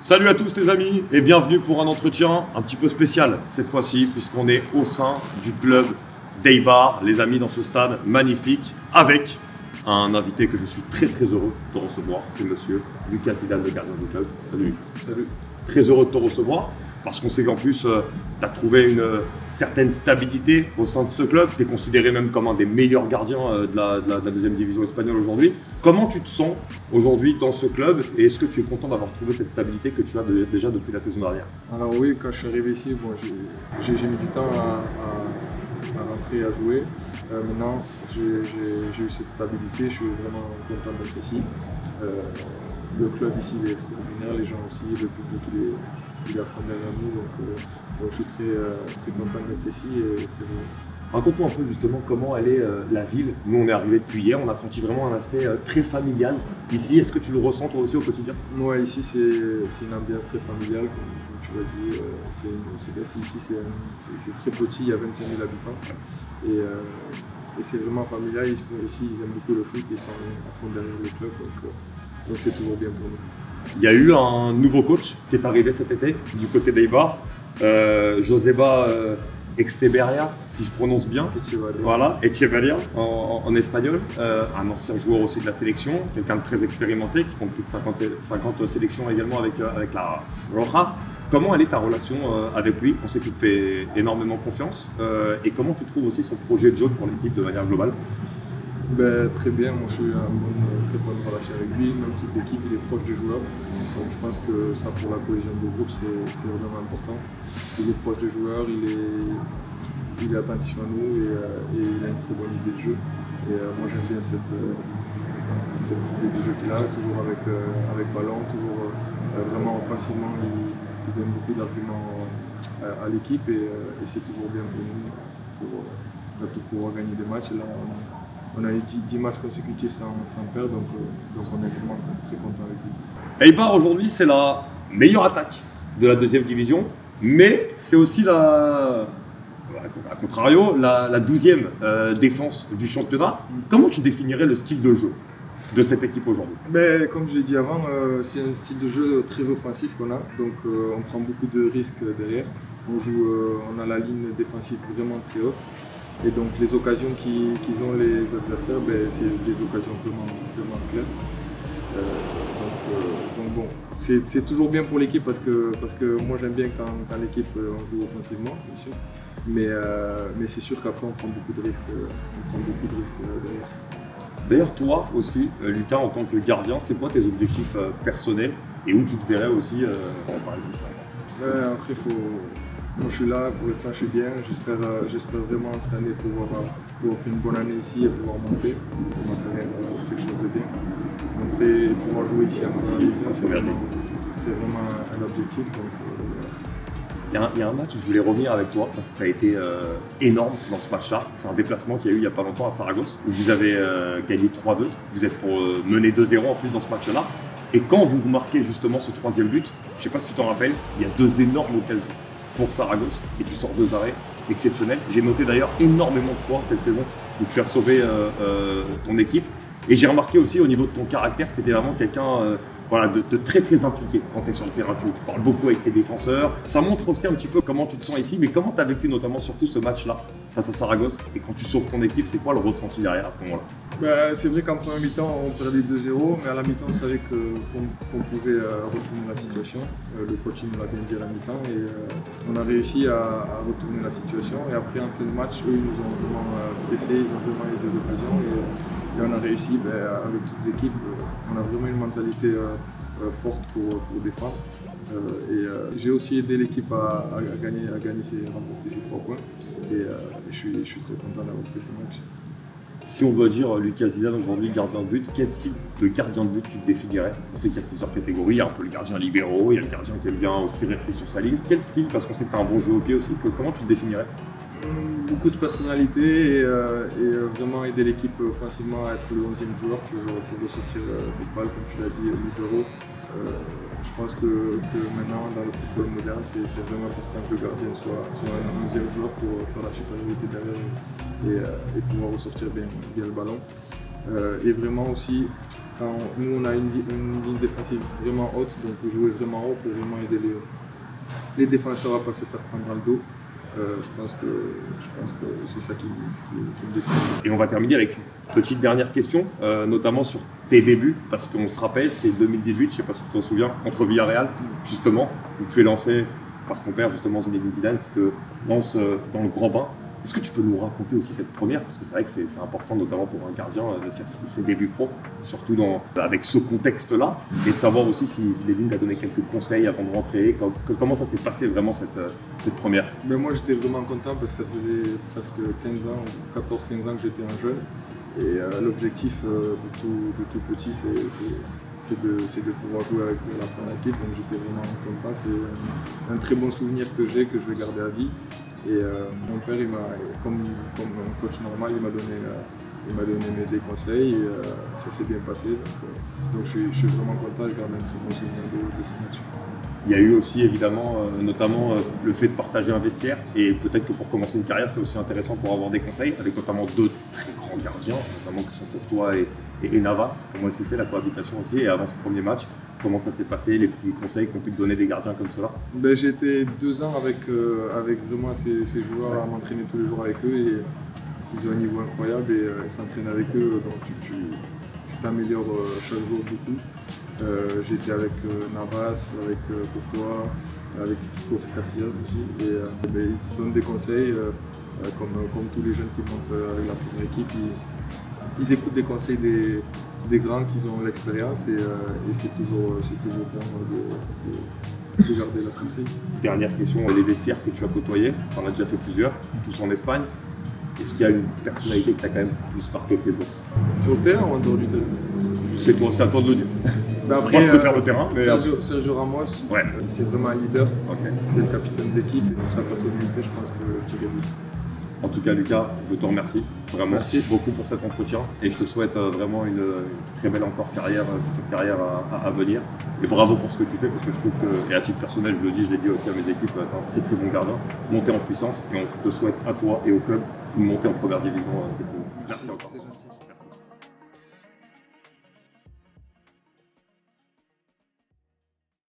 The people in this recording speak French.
Salut à tous les amis et bienvenue pour un entretien un petit peu spécial cette fois-ci puisqu'on est au sein du club d'Eibar, les amis, dans ce stade magnifique avec un invité que je suis très heureux de recevoir, c'est monsieur Lucas Zidane, le gardien du club. Salut. Salut. Très heureux de te recevoir parce qu'on sait qu'en plus tu as trouvé une certaine stabilité au sein de ce club, tu es considéré même comme un des meilleurs gardiens de la deuxième division espagnole aujourd'hui. Comment tu te sens aujourd'hui dans ce club et est-ce que tu es content d'avoir trouvé cette stabilité que tu as déjà depuis la saison dernière? Alors oui, quand je suis arrivé ici, j'ai mis du temps à rentrer, à jouer. Maintenant, j'ai eu cette stabilité, je suis vraiment content d'être ici. Le club ici il est extraordinaire, les gens aussi, le public il est à fond derrière nous, donc je suis très content d'être ici et très heureux. Raconte-nous un peu justement comment elle est la ville. Nous on est arrivé depuis hier, on a senti vraiment un aspect très familial ici. Est-ce que tu le ressens toi aussi au quotidien? Ouais, ici c'est une ambiance très familiale, comme tu l'as dit. Ici c'est très petit, il y a 25 000 habitants. Et c'est vraiment familial. Ici ils aiment beaucoup le foot, ils sont à fond derrière le club, donc c'est toujours bien pour nous. Il y a eu un nouveau coach qui est arrivé cet été du côté d'Eibar, Joseba Exteberia, si je prononce bien. Echevarria. Voilà, Echevarria en espagnol, un ancien joueur aussi de la sélection, quelqu'un de très expérimenté qui compte plus de 50 sélections également avec la Roja. Comment elle est ta relation avec lui? On sait qu'il te fait énormément confiance. Et comment tu trouves aussi son projet de jeu pour l'équipe de manière globale? Très bien, moi je suis en très bonne relation avec lui, même toute l'équipe il est proche des joueurs. Donc je pense que ça pour la cohésion du groupe c'est vraiment important. Il est proche des joueurs, il est attentif à nous et il a une très bonne idée de jeu. Et moi j'aime bien cette idée de jeu qu'il a, toujours avec ballon, toujours vraiment offensivement, il donne beaucoup d'arguments à l'équipe et c'est toujours bien pour nous pour pouvoir gagner des matchs. Et là, on a eu 10 matchs consécutifs sans perdre, donc on est vraiment très content avec lui. Eibar aujourd'hui c'est la meilleure attaque de la deuxième division, mais c'est aussi à contrario, la 12e défense du championnat. Comment tu définirais le style de jeu de cette équipe aujourd'hui? Comme je l'ai dit avant, c'est un style de jeu très offensif qu'on a, donc on prend beaucoup de risques derrière. On a la ligne défensive vraiment très haute. Et donc les occasions qu'ils ont les adversaires, c'est des occasions vraiment claires. C'est toujours bien pour l'équipe parce que moi j'aime bien quand l'équipe on joue offensivement, bien sûr. Mais c'est sûr qu'après on prend beaucoup de risques, derrière. D'ailleurs toi aussi, Lucas, en tant que gardien, c'est quoi tes objectifs personnels et où tu te verrais aussi par exemple ça? Après moi je suis là, pour l'instant je suis bien, j'espère vraiment cette année pouvoir faire une bonne année ici et pouvoir monter pour ma carrière quelque chose de bien. Donc pouvoir jouer ici à ma division, c'est vraiment un objectif. Il y a un match où je voulais revenir avec toi parce que ça a été énorme dans ce match-là. C'est un déplacement qu'il y a eu il n'y a pas longtemps à Saragosse où vous avez gagné 3-2. Vous êtes pour mener 2-0 en plus dans ce match-là. Et quand vous marquez justement ce troisième but, je ne sais pas si tu t'en rappelles, il y a 2 énormes occasions pour Saragosse et tu sors 2 arrêts exceptionnels. J'ai noté d'ailleurs énormément de fois cette saison où tu as sauvé ton équipe. Et j'ai remarqué aussi au niveau de ton caractère que tu étais vraiment quelqu'un de très impliqué quand tu es sur le terrain. Tu parles beaucoup avec tes défenseurs. Ça montre aussi un petit peu comment tu te sens ici, mais comment tu as vécu notamment surtout ce match-là face à Saragosse et quand tu sauves ton équipe, c'est quoi le ressenti derrière à ce moment-là? C'est vrai qu'en première mi-temps on perdait 2-0, mais à la mi-temps on savait qu'on pouvait retourner la situation. Le coach nous l'a bien dit à la mi-temps et on a réussi à retourner la situation. Et après en fin de match, eux ils nous ont vraiment pressés, ils ont vraiment eu des occasions et on a réussi avec toute l'équipe. On a vraiment une mentalité forte pour défendre. J'ai aussi aidé l'équipe à remporter ces 3 points. Et je suis très content d'avoir fait ce match. Si on doit dire Lucas Zidane aujourd'hui gardien de but, quel style de gardien de but tu te définirais? On sait qu'il y a plusieurs catégories, il y a un peu le gardien libéraux, il y a le gardien qui aime bien aussi rester sur sa ligne. Quel style? Parce qu'on sait que tu as un bon jeu au pied aussi, comment tu te définirais? Beaucoup de personnalité et vraiment aider l'équipe offensivement à être le 11e joueur pour ressortir cette balle, comme tu l'as dit, libéraux. Je pense que maintenant, dans le football moderne, c'est vraiment important que le gardien soit un 11e joueur pour faire la supériorité derrière et pouvoir ressortir bien le ballon. Et vraiment aussi Nous, on a une ligne défensive vraiment haute, donc vous jouez vraiment haut pour vraiment aider les défenseurs à ne pas se faire prendre dans le dos. Je pense que c'est ça qui me détient. Et on va terminer avec une petite dernière question, notamment sur tes débuts, parce qu'on se rappelle, c'est 2018, je ne sais pas si tu t'en souviens, contre Villarreal, justement, où tu es lancé par ton père, justement Zinedine Zidane, qui te lance dans le grand bain. Est-ce que tu peux nous raconter aussi cette première? Parce que c'est vrai que c'est important, notamment pour un gardien, de faire ses débuts pro, surtout avec ce contexte-là, et de savoir aussi si Zinedine t'a donné quelques conseils avant de rentrer. Comment ça s'est passé vraiment cette première? Mais moi, j'étais vraiment content parce que ça faisait presque 15 ans, 14-15 ans que j'étais un jeune. Et l'objectif de tout petit, c'est de pouvoir jouer avec la première équipe. Donc j'étais vraiment content. C'est un très bon souvenir que je vais garder à vie. Et mon père, comme un coach normal, il m'a donné des conseils et ça s'est bien passé. Donc je suis vraiment content, je garde un très bon souvenir de ce match. Il y a eu aussi évidemment, notamment le fait de partager un vestiaire, et peut-être que pour commencer une carrière, c'est aussi intéressant pour avoir des conseils, avec notamment deux très grands gardiens, notamment qui sont Courtois et Navas. Comment s'est fait la cohabitation aussi, et avant ce premier match, comment ça s'est passé, les petits conseils qu'on peut te donner des gardiens comme cela? J'ai été 2 ans avec vraiment ces joueurs à m'entraîner tous les jours avec eux, et ils ont un niveau incroyable et s'entraîner avec eux, donc tu t'améliores chaque jour beaucoup. J'ai été avec Navas, avec Courtois, avec Kiko Casillas aussi, et ils te donnent des conseils, comme tous les jeunes qui montent avec la première équipe, ils écoutent des conseils des grands qui ont l'expérience, et c'est toujours bien de garder leurs conseils. Dernière question, les vestiaires que tu as côtoyés, tu en as déjà fait plusieurs, tous en Espagne. Est-ce qu'il y a une personnalité qui t'a quand même plus marqué que les autres? Sur le terrain ou en dehors du terrain? C'est à toi de le dire. Après, moi, je peux faire le terrain. Mais Sergio Ramos, ouais. C'est vraiment un leader. Okay. C'était le capitaine de l'équipe, et pour sa personnalité, je pense que je dirais lui. En tout cas, Lucas, je te remercie vraiment. Merci beaucoup pour cet entretien, et je te souhaite vraiment une très belle encore carrière, future carrière à venir. Et bravo pour ce que tu fais, parce que je trouve que, et à titre personnel, je le dis, je l'ai dit aussi à mes équipes, tu es un très très bon gardien, monter en puissance, et on te souhaite à toi et au club une montée en première division cette saison. Merci encore. C'est gentil.